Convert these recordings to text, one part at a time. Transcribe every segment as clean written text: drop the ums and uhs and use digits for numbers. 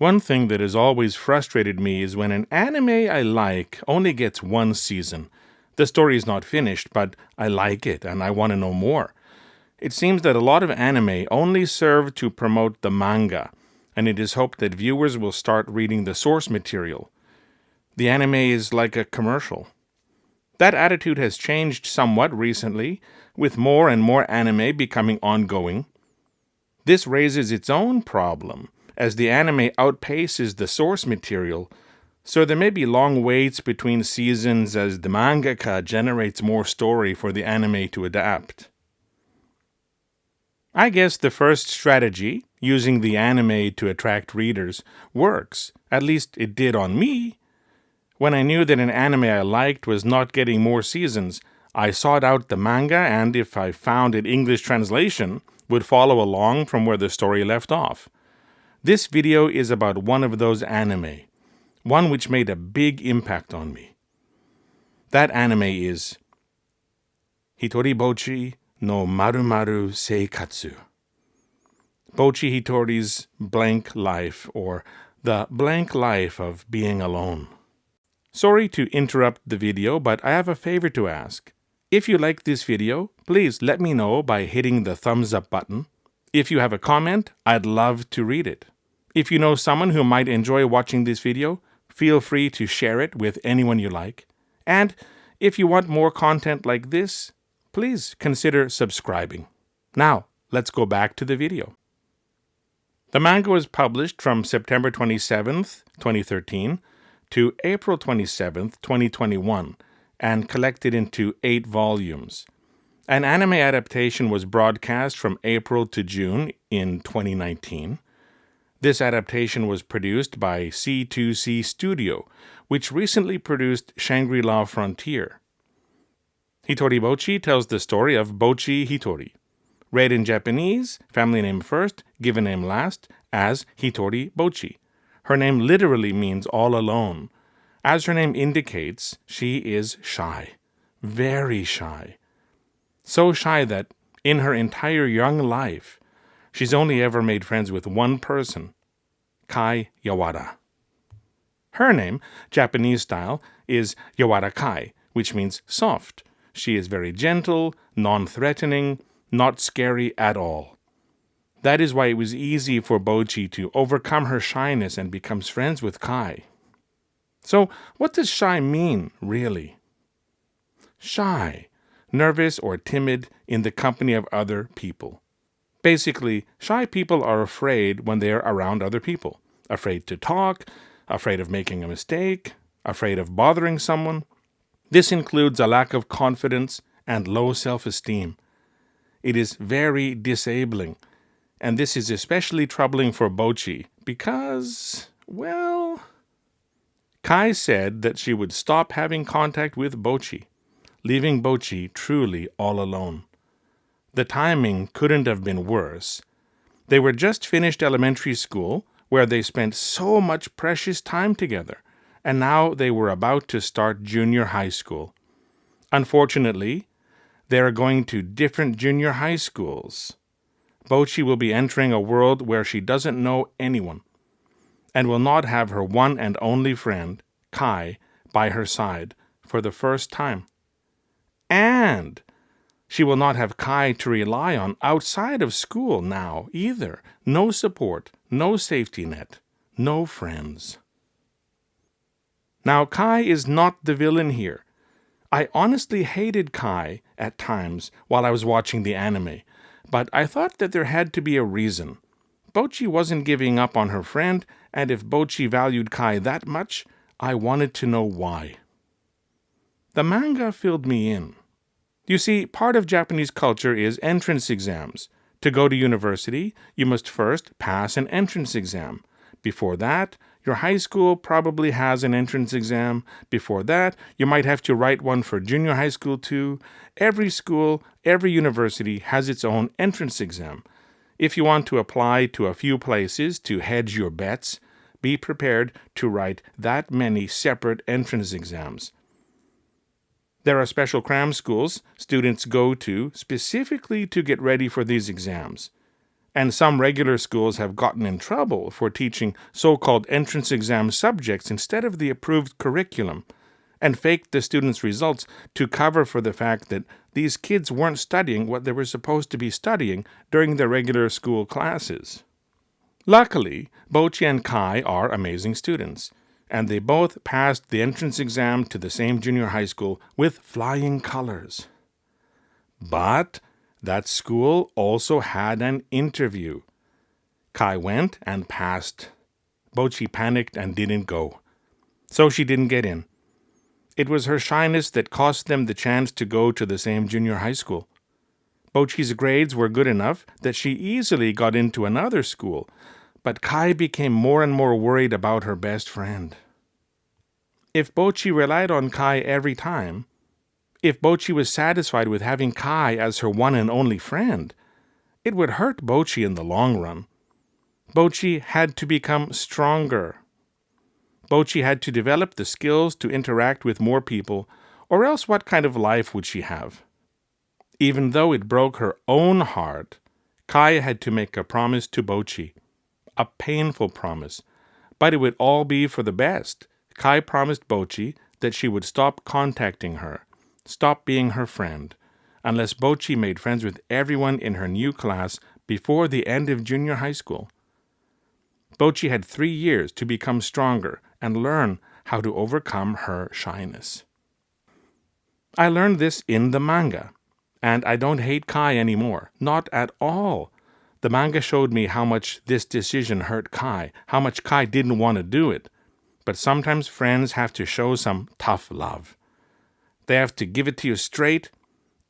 One thing that has always frustrated me is when an anime I like only gets one season. The story is not finished, but I like it and I want to know more. It seems that a lot of anime only serve to promote the manga, and it is hoped that viewers will start reading the source material. The anime is like a commercial. That attitude has changed somewhat recently, with more and more anime becoming ongoing. This raises its own problem, as the anime outpaces the source material, so there may be long waits between seasons as the mangaka generates more story for the anime to adapt. I guess the first strategy, using the anime to attract readers, works. At least it did on me. When I knew that an anime I liked was not getting more seasons, I sought out the manga and, if I found an English translation, would follow along from where the story left off. This video is about one of those anime, one which made a big impact on me. That anime is Hitori Bocchi no Marumaru Seikatsu. Bocchi Hitori's Blank Life, or The Blank Life of Being Alone. Sorry to interrupt the video, but I have a favor to ask. If you like this video, please let me know by hitting the thumbs up button. If you have a comment, I'd love to read it. If you know someone who might enjoy watching this video, feel free to share it with anyone you like. And if you want more content like this, please consider subscribing. Now, let's go back to the video. The manga was published from September 27th, 2013 to April 27th, 2021, and collected into 8 volumes. An anime adaptation was broadcast from April to June in 2019. This adaptation was produced by C2C Studio, which recently produced Shangri-La Frontier. Hitori Bocchi tells the story of Bocchi Hitori. Read in Japanese, family name first, given name last, as Hitori Bocchi. Her name literally means all alone. As her name indicates, she is shy. Very shy. So shy that, in her entire young life, she's only ever made friends with one person, Kai Yawara. Her name, Japanese style, is Yawara Kai, which means soft. She is very gentle, non-threatening, not scary at all. That is why it was easy for Bocchi to overcome her shyness and becomes friends with Kai. So, what does shy mean, really? Shy, nervous or timid in the company of other people. Basically, shy people are afraid when they are around other people. Afraid to talk, afraid of making a mistake, afraid of bothering someone. This includes a lack of confidence and low self-esteem. It is very disabling, and this is especially troubling for Bocchi because, well, Kai said that she would stop having contact with Bocchi, leaving Bocchi truly all alone. The timing couldn't have been worse. They were just finished elementary school, where they spent so much precious time together, and now they were about to start junior high school. Unfortunately, they are going to different junior high schools. Bocchi will be entering a world where she doesn't know anyone, and will not have her one and only friend, Kai, by her side for the first time. And she will not have Kai to rely on outside of school now either. No support, no safety net, no friends. Now, Kai is not the villain here. I honestly hated Kai at times while I was watching the anime, but I thought that there had to be a reason. Bocchi wasn't giving up on her friend, and if Bocchi valued Kai that much, I wanted to know why. The manga filled me in. You see, part of Japanese culture is entrance exams. To go to university, you must first pass an entrance exam. Before that, your high school probably has an entrance exam. Before that, you might have to write one for junior high school too. Every school, every university has its own entrance exam. If you want to apply to a few places to hedge your bets, be prepared to write that many separate entrance exams. There are special cram schools students go to specifically to get ready for these exams. And some regular schools have gotten in trouble for teaching so-called entrance exam subjects instead of the approved curriculum, and faked the students' results to cover for the fact that these kids weren't studying what they were supposed to be studying during their regular school classes. Luckily, Bocchi and Kai are amazing students, and they both passed the entrance exam to the same junior high school with flying colors. But that school also had an interview. Kai went and passed. Bocchi panicked and didn't go. So she didn't get in. It was her shyness that cost them the chance to go to the same junior high school. Bocchi's grades were good enough that she easily got into another school, but Kai became more and more worried about her best friend. If Bocchi relied on Kai every time, if Bocchi was satisfied with having Kai as her one and only friend, it would hurt Bocchi in the long run. Bocchi had to become stronger. Bocchi had to develop the skills to interact with more people, or else what kind of life would she have? Even though it broke her own heart, Kai had to make a promise to Bocchi. A painful promise, but it would all be for the best. Kai promised Bocchi that she would stop contacting her, stop being her friend, unless Bocchi made friends with everyone in her new class before the end of junior high school. Bocchi had 3 years to become stronger and learn how to overcome her shyness. I learned this in the manga, and I don't hate Kai anymore, not at all. The manga showed me how much this decision hurt Kai, how much Kai didn't want to do it. But sometimes friends have to show some tough love. They have to give it to you straight,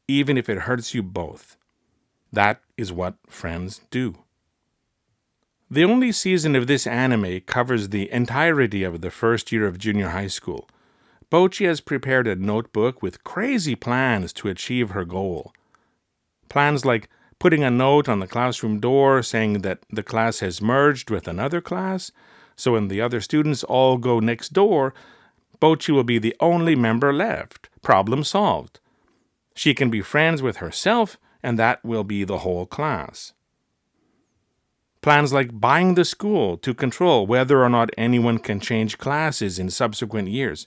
even if it hurts you both. That is what friends do. The only season of this anime covers the entirety of the first year of junior high school. Bocchi has prepared a notebook with crazy plans to achieve her goal. Plans like putting a note on the classroom door saying that the class has merged with another class, so when the other students all go next door, Bocchi will be the only member left. Problem solved. She can be friends with herself, and that will be the whole class. Plans like buying the school to control whether or not anyone can change classes in subsequent years.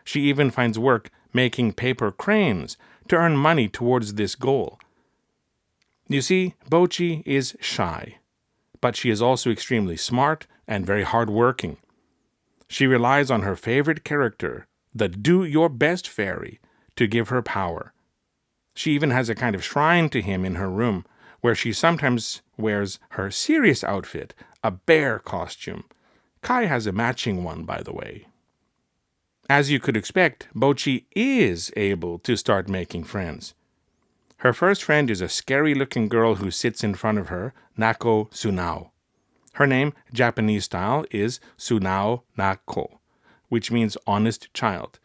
She even finds work making paper cranes to earn money towards this goal. You see, Bocchi is shy, but she is also extremely smart and very hardworking. She relies on her favorite character, the do-your-best fairy, to give her power. She even has a kind of shrine to him in her room, where she sometimes wears her serious outfit, a bear costume. Kai has a matching one, by the way. As you could expect, Bocchi is able to start making friends. Her first friend is a scary-looking girl who sits in front of her, Nako Sunao. Her name, Japanese style, is Sunao Nako, which means honest child.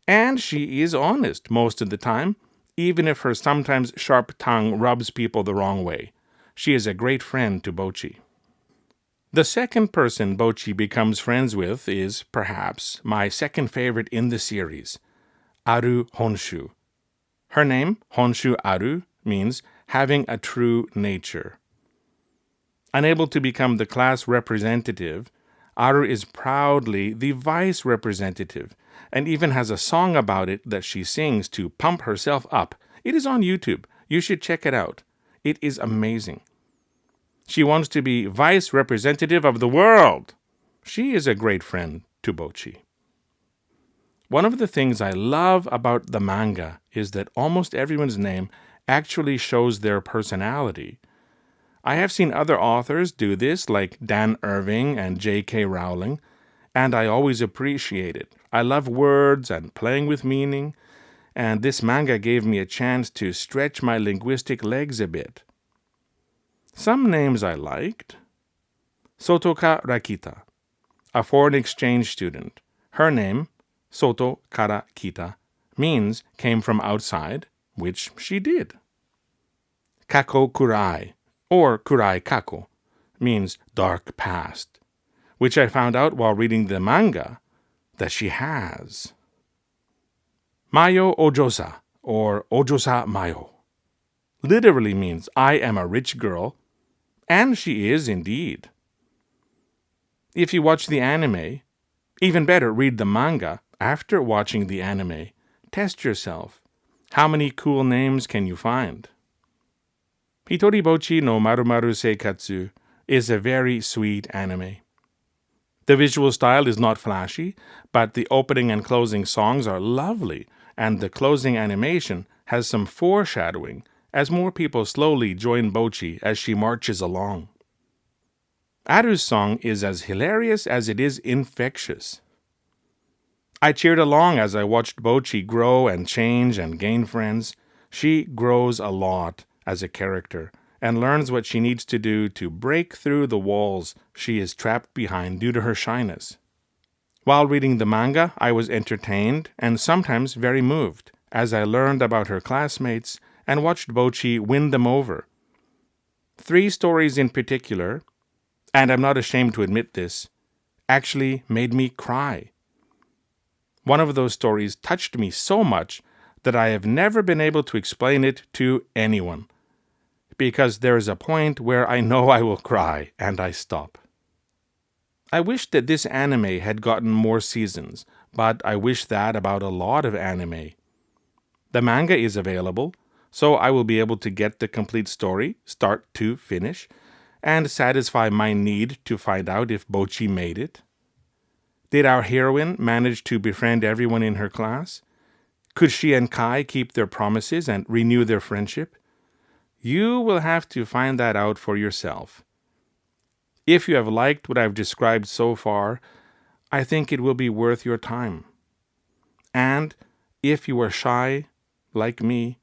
And she is honest most of the time, even if her sometimes sharp tongue rubs people the wrong way. She is a great friend to Bocchi. The second person Bocchi becomes friends with is, perhaps, my second favorite in the series, Aru Honshu. Her name, Honshu Aru, means having a true nature. Unable to become the class representative, Aru is proudly the vice representative and even has a song about it that she sings to pump herself up. It is on YouTube. You should check it out. It is amazing. She wants to be vice representative of the world. She is a great friend to Bocchi. One of the things I love about the manga is that almost everyone's name actually shows their personality. I have seen other authors do this, like Dan Irving and J.K. Rowling, and I always appreciate it. I love words and playing with meaning, and this manga gave me a chance to stretch my linguistic legs a bit. Some names I liked. Sotoka Rakita, a foreign exchange student. Her name, Soto Kara Kita, means came from outside, which she did. Kako Kurai, or Kurai Kako, means dark past, which I found out while reading the manga that she has. Mayo Ojosa, or Ojosa Mayo, literally means I am a rich girl, And she is indeed. If you watch the anime, even better, read the manga after watching the anime. Test yourself. How many cool names can you find? Hitori Bocchi no Marumaru Seikatsu is a very sweet anime. The visual style is not flashy, but the opening and closing songs are lovely, and the closing animation has some foreshadowing as more people slowly join Bocchi as she marches along. Aru's song is as hilarious as it is infectious. I cheered along as I watched Bocchi grow and change and gain friends. She grows a lot as a character and learns what she needs to do to break through the walls she is trapped behind due to her shyness. While reading the manga, I was entertained and sometimes very moved as I learned about her classmates and watched Bocchi win them over. 3 stories in particular, and I'm not ashamed to admit this, actually made me cry. One of those stories touched me so much that I have never been able to explain it to anyone, because there is a point where I know I will cry, and I stop. I wish that this anime had gotten more seasons, but I wish that about a lot of anime. The manga is available, so I will be able to get the complete story, start to finish, and satisfy my need to find out if Bocchi made it. Did our heroine manage to befriend everyone in her class? Could she and Kai keep their promises and renew their friendship? You will have to find that out for yourself. If you have liked what I've described so far, I think it will be worth your time. And if you are shy, like me,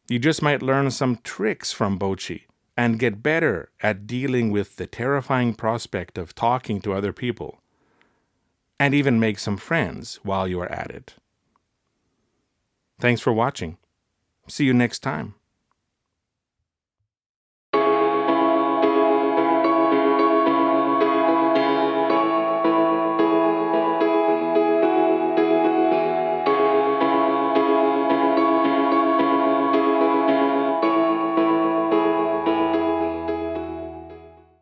you just might learn some tricks from Bocchi and get better at dealing with the terrifying prospect of talking to other people, and even make some friends while you are at it. Thanks for watching. See you next time.